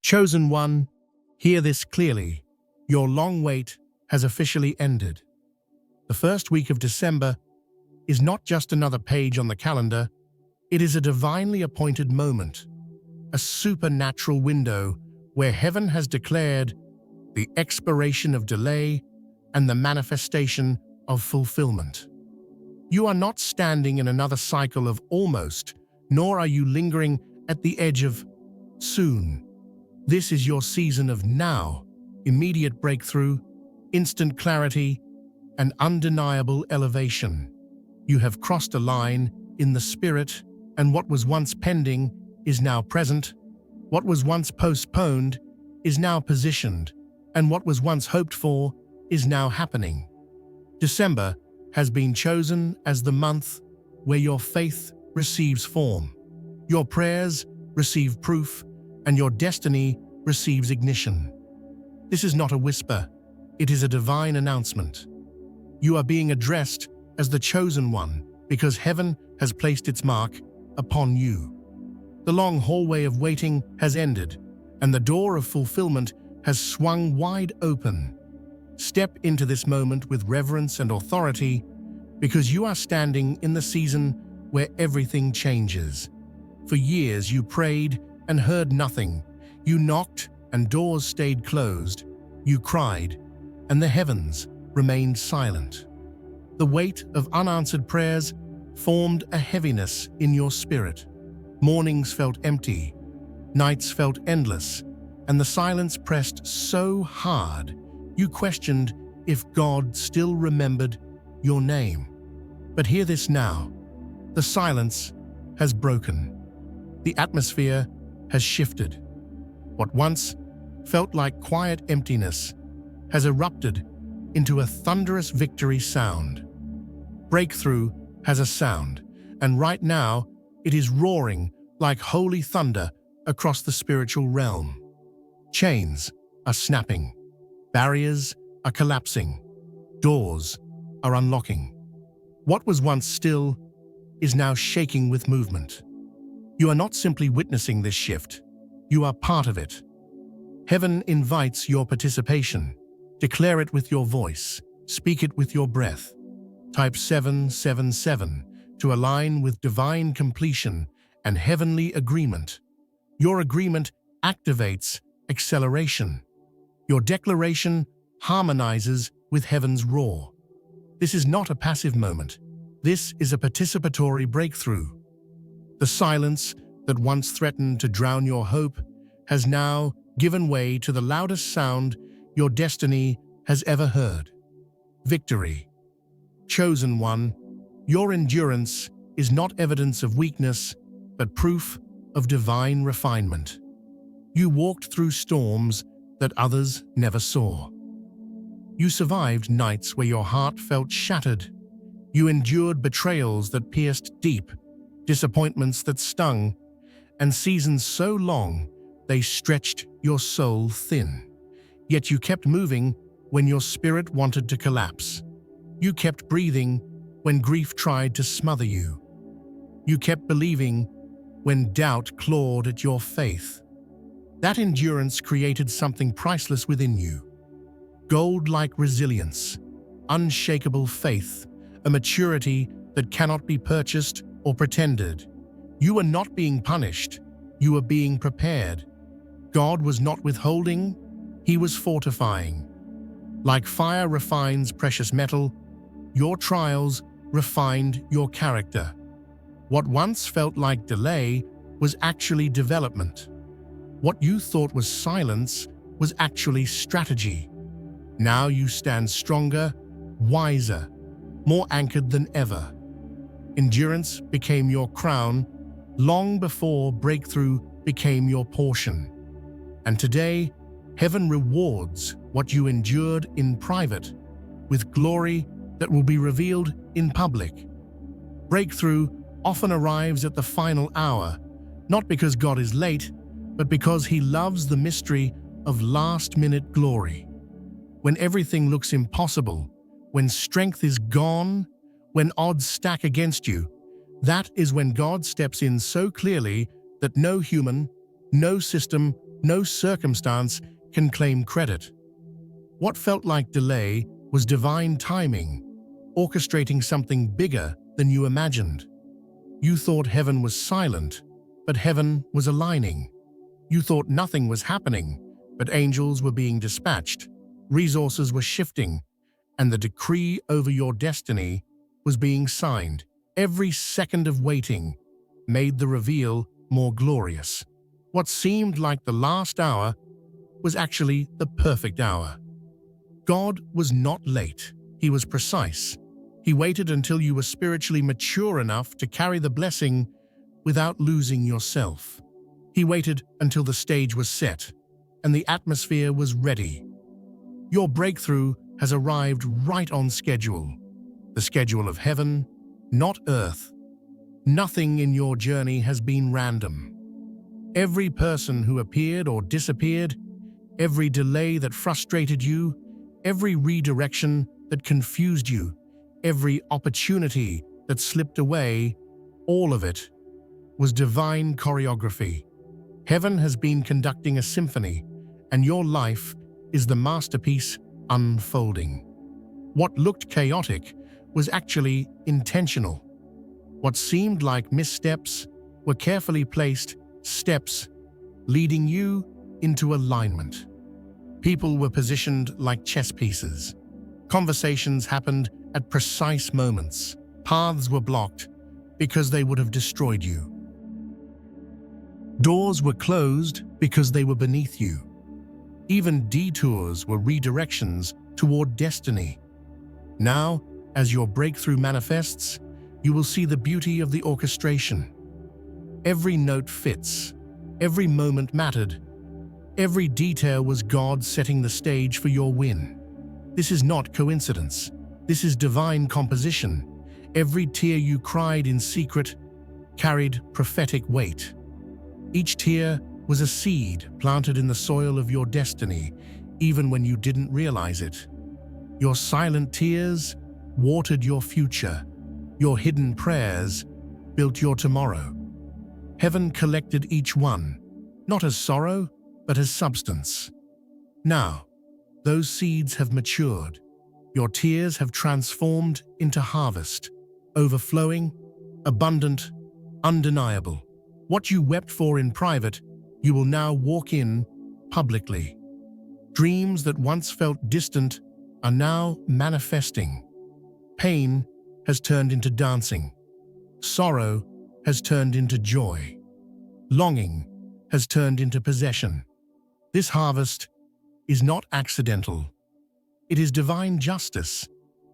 Chosen one, hear this clearly. Your long wait has officially ended. The first week of December is not just another page on the calendar, it is a divinely appointed moment, a supernatural window where heaven has declared the expiration of delay and the manifestation of fulfillment. You are not standing in another cycle of almost, nor are you lingering at the edge of soon. This is your season of now, immediate breakthrough, instant clarity, and undeniable elevation. You have crossed a line in the spirit, and what was once pending is now present. What was once postponed is now positioned, and what was once hoped for is now happening. December has been chosen as the month where your faith receives form, your prayers receive proof, and your destiny receives ignition. This is not a whisper, it is a divine announcement. You are being addressed as the chosen one because heaven has placed its mark upon you. The long hallway of waiting has ended, and the door of fulfillment has swung wide open. Step into this moment with reverence and authority because you are standing in the season where everything changes. For years you prayed and heard nothing. You knocked and doors stayed closed. You cried and the heavens remained silent. The weight of unanswered prayers formed a heaviness in your spirit. Mornings felt empty, nights felt endless, and the silence pressed so hard you questioned if God still remembered your name. But hear this now. The silence has broken. The atmosphere has shifted. What once felt like quiet emptiness has erupted into a thunderous victory sound. Breakthrough has a sound, and right now it is roaring like holy thunder across the spiritual realm. Chains are snapping. Barriers are collapsing. Doors are unlocking. What was once still is now shaking with movement. You are not simply witnessing this shift, you are part of it. Heaven invites your participation. Declare it with your voice, speak it with your breath. Type 777 to align with divine completion and heavenly agreement. Your agreement activates acceleration. Your declaration harmonizes with heaven's roar. This is not a passive moment. This is a participatory breakthrough. The silence that once threatened to drown your hope has now given way to the loudest sound your destiny has ever heard. Victory. Chosen one, your endurance is not evidence of weakness, but proof of divine refinement. You walked through storms that others never saw. You survived nights where your heart felt shattered. You endured betrayals that pierced deep, disappointments that stung, and seasons so long they stretched your soul thin. Yet you kept moving when your spirit wanted to collapse. You kept breathing when grief tried to smother you. You kept believing when doubt clawed at your faith. That endurance created something priceless within you. Gold-like resilience, unshakable faith, a maturity that cannot be purchased or pretended. You were not being punished, you were being prepared. God was not withholding, He was fortifying. Like fire refines precious metal, your trials refined your character. What once felt like delay was actually development. What you thought was silence was actually strategy. Now you stand stronger, wiser, more anchored than ever. Endurance became your crown long before breakthrough became your portion. And today, heaven rewards what you endured in private with glory that will be revealed in public. Breakthrough often arrives at the final hour, not because God is late, but because He loves the mystery of last-minute glory. When everything looks impossible, when strength is gone, when odds stack against you, that is when God steps in so clearly that no human, no system, No circumstance can claim credit. What felt like delay was divine timing, orchestrating something bigger than you imagined. You thought heaven was silent, but heaven was aligning. You thought nothing was happening, but angels were being dispatched, resources were shifting, and the decree over your destiny was being signed. Every second of waiting made the reveal more glorious. What seemed like the last hour was actually the perfect hour. God was not late, he was precise. He waited until you were spiritually mature enough to carry the blessing without losing yourself. He waited until the stage was set and the atmosphere was ready. Your breakthrough has arrived right on schedule. The schedule of heaven, not earth. Nothing in your journey has been random. Every person who appeared or disappeared, every delay that frustrated you, every redirection that confused you, every opportunity that slipped away, all of it was divine choreography. Heaven has been conducting a symphony, and your life is the masterpiece unfolding. What looked chaotic was actually intentional. What seemed like missteps were carefully placed steps leading you into alignment. People were positioned like chess pieces. Conversations happened at precise moments. Paths were blocked because they would have destroyed you. Doors were closed because they were beneath you. Even detours were redirections toward destiny. Now, as your breakthrough manifests, you will see the beauty of the orchestration. Every note fits. Every moment mattered. Every detail was God setting the stage for your win. This is not coincidence. This is divine composition. Every tear you cried in secret carried prophetic weight. Each tear was a seed planted in the soil of your destiny, even when you didn't realize it. Your silent tears watered your future. Your hidden prayers built your tomorrow. Heaven collected each one, not as sorrow, but as substance. Now, those seeds have matured. Your tears have transformed into harvest, overflowing, abundant, undeniable. What you wept for in private, you will now walk in publicly. Dreams that once felt distant are now manifesting. Pain has turned into dancing. Sorrow has turned into joy. Longing has turned into possession. This harvest is not accidental. It is divine justice.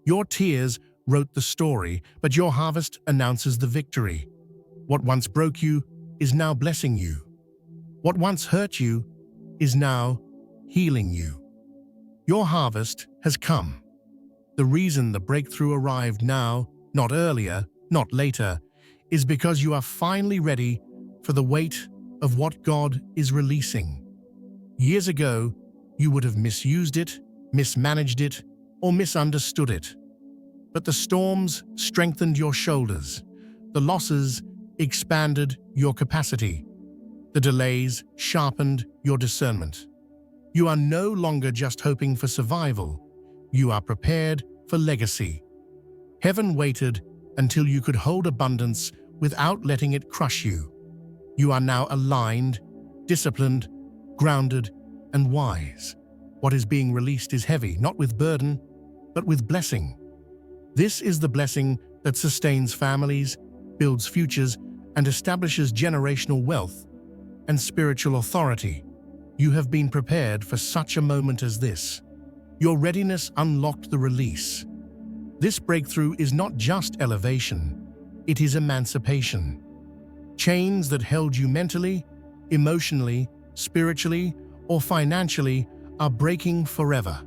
Your tears wrote the story, but your harvest announces the victory. What once broke you is now blessing you. What once hurt you is now healing you. Your harvest has come. The reason the breakthrough arrived now, not earlier, not later, is because you are finally ready for the weight of what God is releasing. Years ago, you would have misused it, mismanaged it, or misunderstood it. But the storms strengthened your shoulders. The losses expanded your capacity. The delays sharpened your discernment. You are no longer just hoping for survival. You are prepared for legacy. Heaven waited until you could hold abundance without letting it crush you. You are now aligned, disciplined, grounded, and wise. What is being released is heavy, not with burden, but with blessing. This is the blessing that sustains families, builds futures, and establishes generational wealth and spiritual authority. You have been prepared for such a moment as this. Your readiness unlocked the release. This breakthrough is not just elevation, it is emancipation. Chains that held you mentally, emotionally, spiritually, or financially are breaking forever.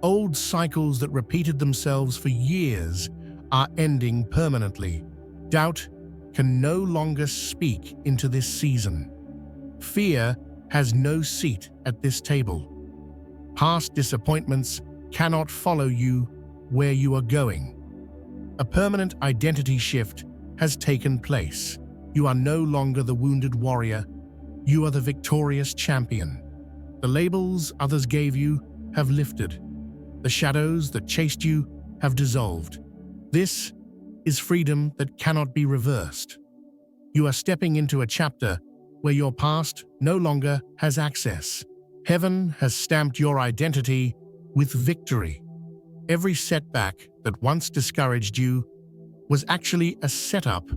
Old cycles that repeated themselves for years are ending permanently. Doubt can no longer speak into this season. Fear has no seat at this table. Past disappointments cannot follow you where you are going. A permanent identity shift has taken place. You are no longer the wounded warrior. You are the victorious champion. The labels others gave you have lifted. The shadows that chased you have dissolved. This is freedom that cannot be reversed. You are stepping into a chapter where your past no longer has access. Heaven has stamped your identity with victory. Every setback that once discouraged you was actually a setup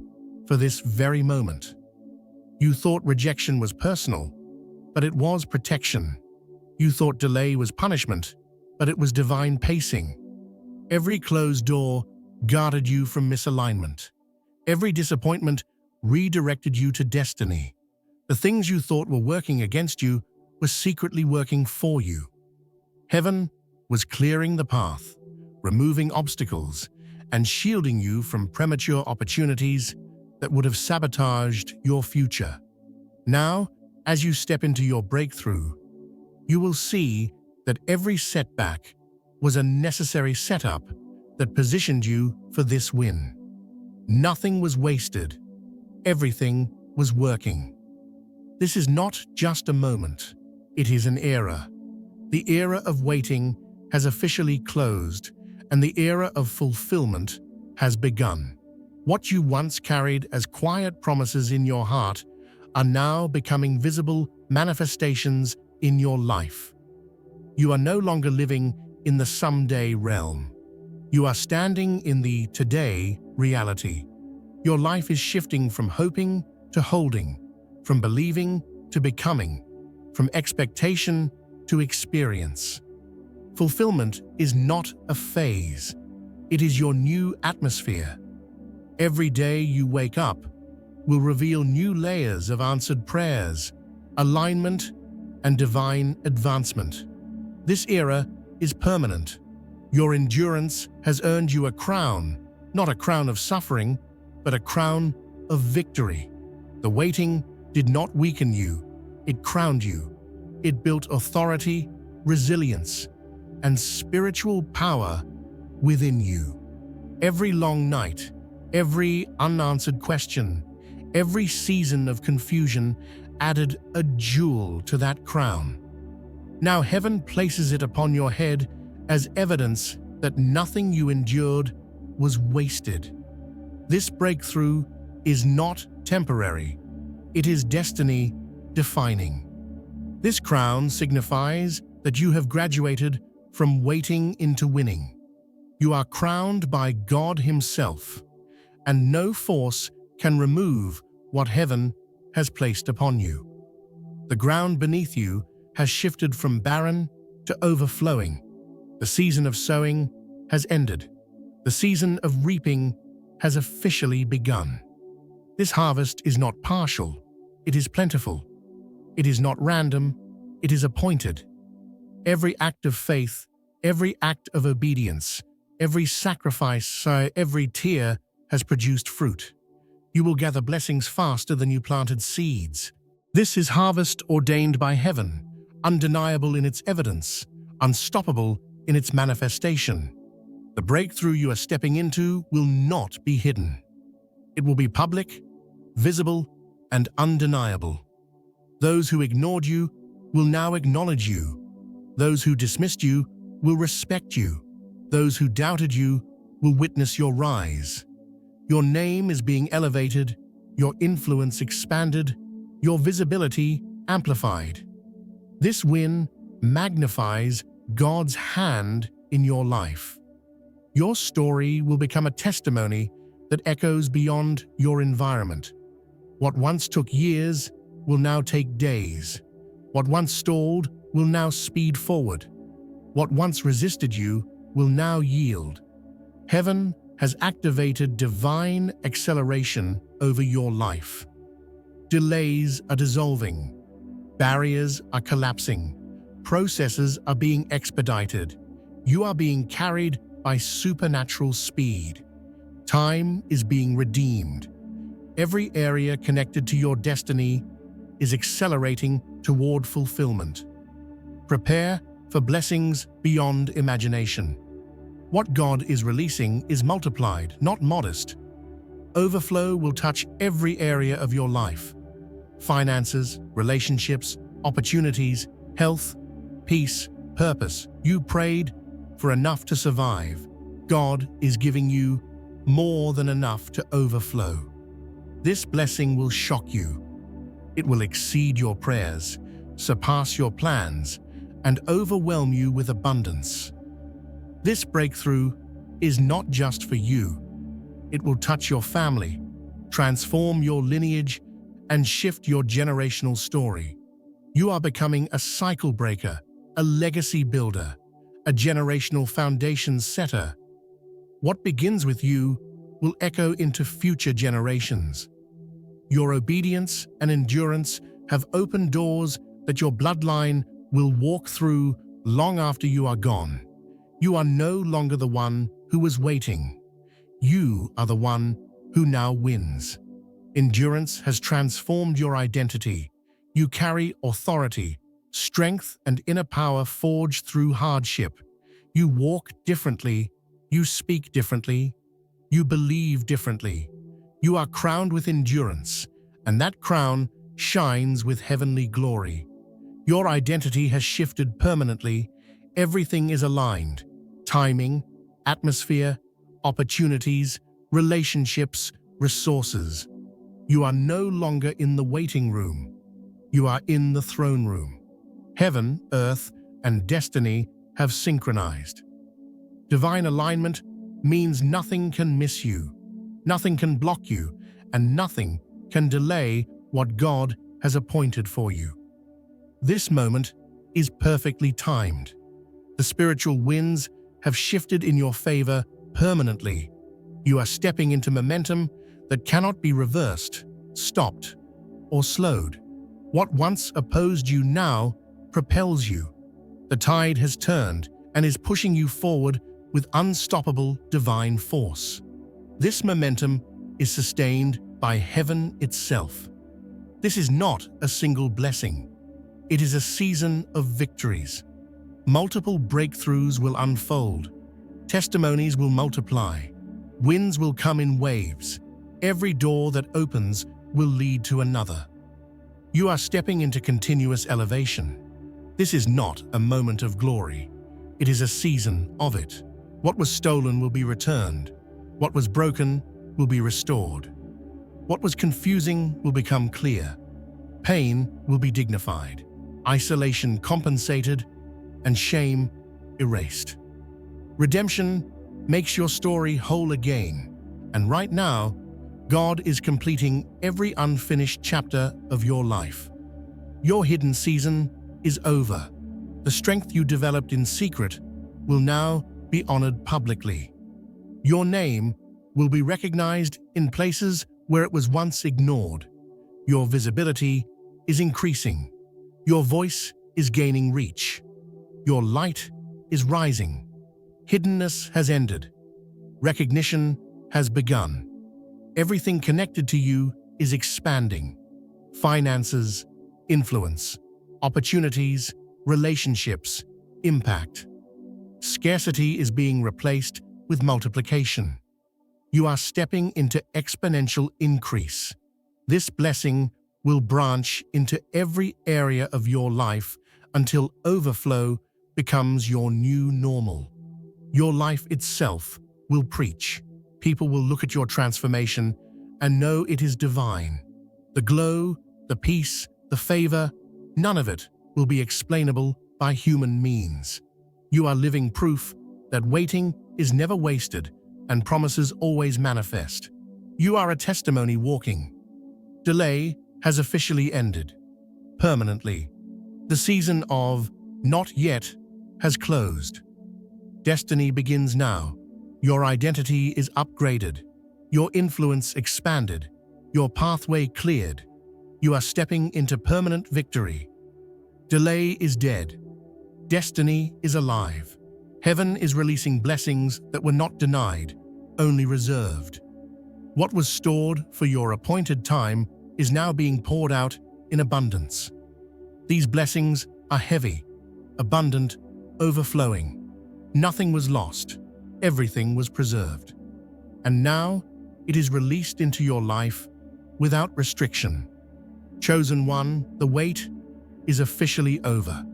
for this very moment. You thought rejection was personal, but it was protection. You thought delay was punishment, but it was divine pacing. Every closed door guarded you from misalignment. Every disappointment redirected you to destiny. The things you thought were working against you were secretly working for you. Heaven was clearing the path, removing obstacles, and shielding you from premature opportunities that would have sabotaged your future. Now, as you step into your breakthrough, you will see that every setback was a necessary setup that positioned you for this win. Nothing was wasted. Everything was working. This is not just a moment. It is an era. The era of waiting has officially closed, and the era of fulfillment has begun. What you once carried as quiet promises in your heart are now becoming visible manifestations in your life. You are no longer living in the someday realm. You are standing in the today reality. Your life is shifting from hoping to holding, from believing to becoming, from expectation to experience. Fulfillment is not a phase. It is your new atmosphere. Every day you wake up will reveal new layers of answered prayers, alignment, and divine advancement. This era is permanent. Your endurance has earned you a crown, not a crown of suffering, but a crown of victory. The waiting did not weaken you, it crowned you. It built authority, resilience, and spiritual power within you. Every long night, every unanswered question, every season of confusion added a jewel to that crown. Now heaven places it upon your head as evidence that nothing you endured was wasted. This breakthrough is not temporary. It is destiny defining. This crown signifies that you have graduated from waiting into winning. You are crowned by God Himself, and no force can remove what heaven has placed upon you. The ground beneath you has shifted from barren to overflowing. The season of sowing has ended. The season of reaping has officially begun. This harvest is not partial, it is plentiful. It is not random, it is appointed. Every act of faith, every act of obedience, every sacrifice, every tear has produced fruit. You will gather blessings faster than you planted seeds. This is harvest ordained by heaven, undeniable in its evidence, unstoppable in its manifestation. The breakthrough you are stepping into will not be hidden. It will be public, visible, and undeniable. Those who ignored you will now acknowledge you. Those who dismissed you will respect you. Those who doubted you will witness your rise. Your name is being elevated, your influence expanded, your visibility amplified. This win magnifies God's hand in your life. Your story will become a testimony that echoes beyond your environment. What once took years will now take days. What once stalled will now speed forward. What once resisted you will now yield. Heaven has activated divine acceleration over your life. Delays are dissolving. Barriers are collapsing. Processes are being expedited. You are being carried by supernatural speed. Time is being redeemed. Every area connected to your destiny is accelerating toward fulfillment. Prepare for blessings beyond imagination. What God is releasing is multiplied, not modest. Overflow will touch every area of your life. finances, relationships, opportunities, health, peace, purpose. You prayed for enough to survive. God is giving you more than enough to overflow. This blessing will shock you. It will exceed your prayers, surpass your plans, and overwhelm you with abundance. This breakthrough is not just for you. It will touch your family, transform your lineage, and shift your generational story. You are becoming a cycle breaker, a legacy builder, a generational foundation setter. What begins with you will echo into future generations. Your obedience and endurance have opened doors that your bloodline will walk through long after you are gone. You are no longer the one who was waiting. You are the one who now wins. Endurance has transformed your identity. You carry authority, strength, and inner power forged through hardship. You walk differently. You speak differently. You believe differently. You are crowned with endurance, and that crown shines with heavenly glory. Your identity has shifted permanently. Everything is aligned. Timing, atmosphere, opportunities, relationships, resources. You are no longer in the waiting room. You are in the throne room. Heaven, earth, and destiny have synchronized. Divine alignment means nothing can miss you, nothing can block you, and nothing can delay what God has appointed for you. This moment is perfectly timed. The spiritual winds have shifted in your favor permanently. You are stepping into momentum that cannot be reversed, stopped, or slowed. What once opposed you now propels you. The tide has turned and is pushing you forward with unstoppable divine force. This momentum is sustained by heaven itself. This is not a single blessing. It is a season of victories. Multiple breakthroughs will unfold. Testimonies will multiply. Winds will come in waves. Every door that opens will lead to another. You are stepping into continuous elevation. This is not a moment of glory. It is a season of it. What was stolen will be returned. What was broken will be restored. What was confusing will become clear. Pain will be dignified. Isolation compensated, and shame erased. Redemption makes your story whole again, and right now, God is completing every unfinished chapter of your life. Your hidden season is over. The strength you developed in secret will now be honored publicly. Your name will be recognized in places where it was once ignored. Your visibility is increasing. Your voice is gaining reach. Your light is rising. Hiddenness has ended. Recognition has begun. Everything connected to you is expanding. Finances, influence, opportunities, relationships, impact. Scarcity is being replaced with multiplication. You are stepping into exponential increase. This blessing will branch into every area of your life until overflow becomes your new normal. Your life itself will preach. People will look at your transformation and know it is divine. The glow, the peace, the favor, none of it will be explainable by human means. You are living proof that waiting is never wasted and promises always manifest. You are a testimony walking. Delay has officially ended. Permanently. The season of not yet has closed. Destiny begins now. Your identity is upgraded. Your influence expanded. Your pathway cleared. You are stepping into permanent victory. Delay is dead. Destiny is alive. Heaven is releasing blessings that were not denied, only reserved. What was stored for your appointed time is now being poured out in abundance. These blessings are heavy, abundant, overflowing. Nothing was lost. Everything was preserved. And now it is released into your life without restriction. Chosen one, the wait is officially over.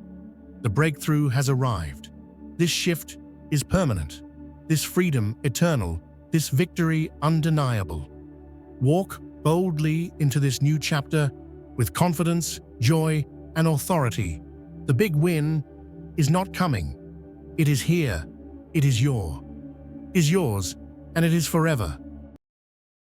The breakthrough has arrived. This shift is permanent. This freedom eternal. This victory undeniable. Walk boldly into this new chapter with confidence, joy, and authority. The big win is not coming. It is here. It is yours, and it is forever.